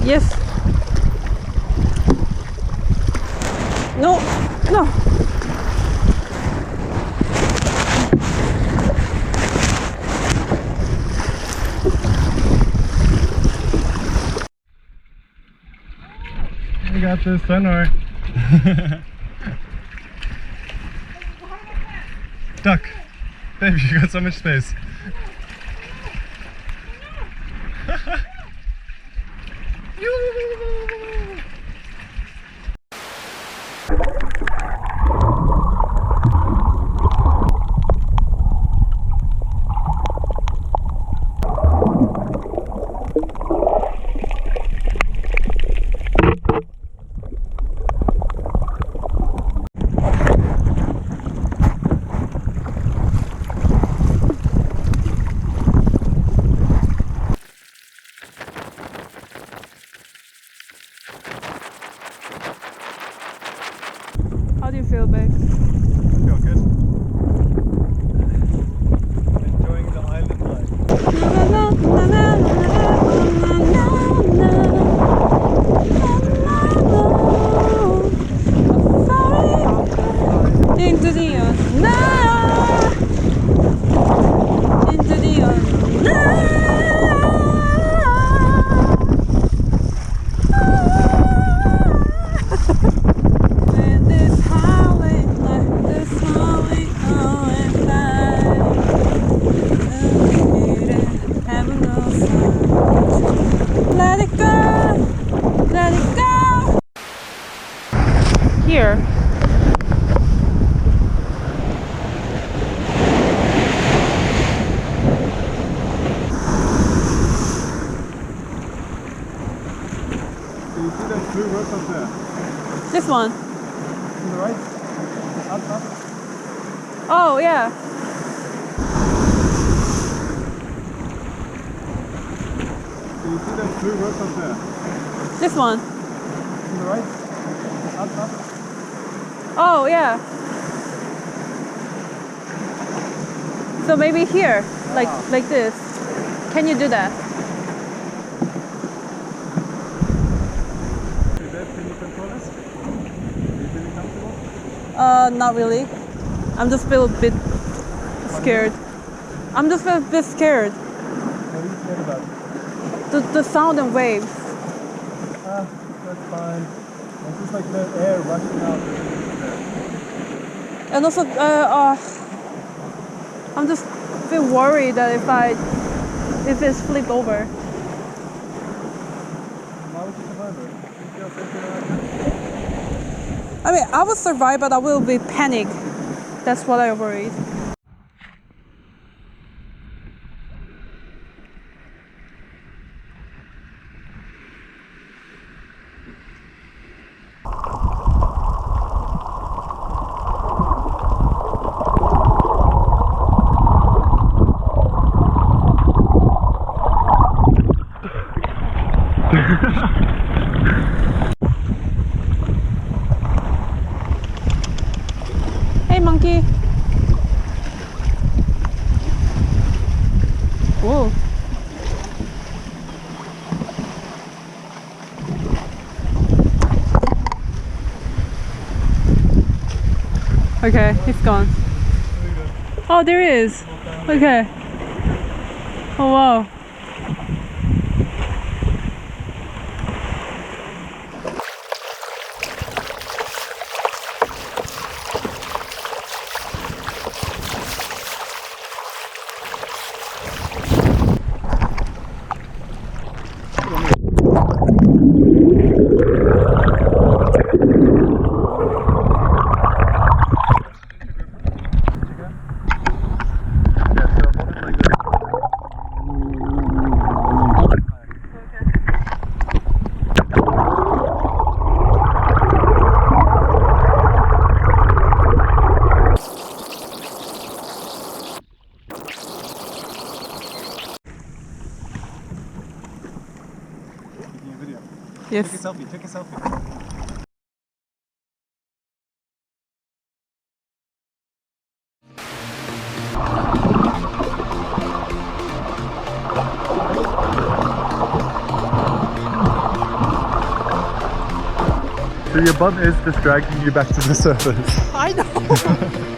Yes. No, no. I got this, don't worry. Duck. Baby, you got so much space. How do you feel, babe? I feel good. Enjoying the island Into the unknown. Into the unknown. Here. Do you see that blue rope up there? This one. To the right? Up. Oh, yeah. Do you see that blue rope up there? This one. To the right? Up. Oh, yeah. So maybe here, like this. Can you do that? Can you control us? Are you feeling comfortable? Not really. I'm just feel a bit scared. I'm just a bit scared. What are you scared about? The sound and waves. That's fine. It's just like the air rushing out. And also, I'm just a bit worried that if it's flipped over. Why would you survive it? Think you're safe enough? I mean, I will survive, but I will be panicked. That's what I'm worried. Hey, monkey. Whoa. Okay, it's gone. Oh, there is. Okay. Oh, wow. Yes. Take a selfie. So your bum is just dragging you back to the surface. I know.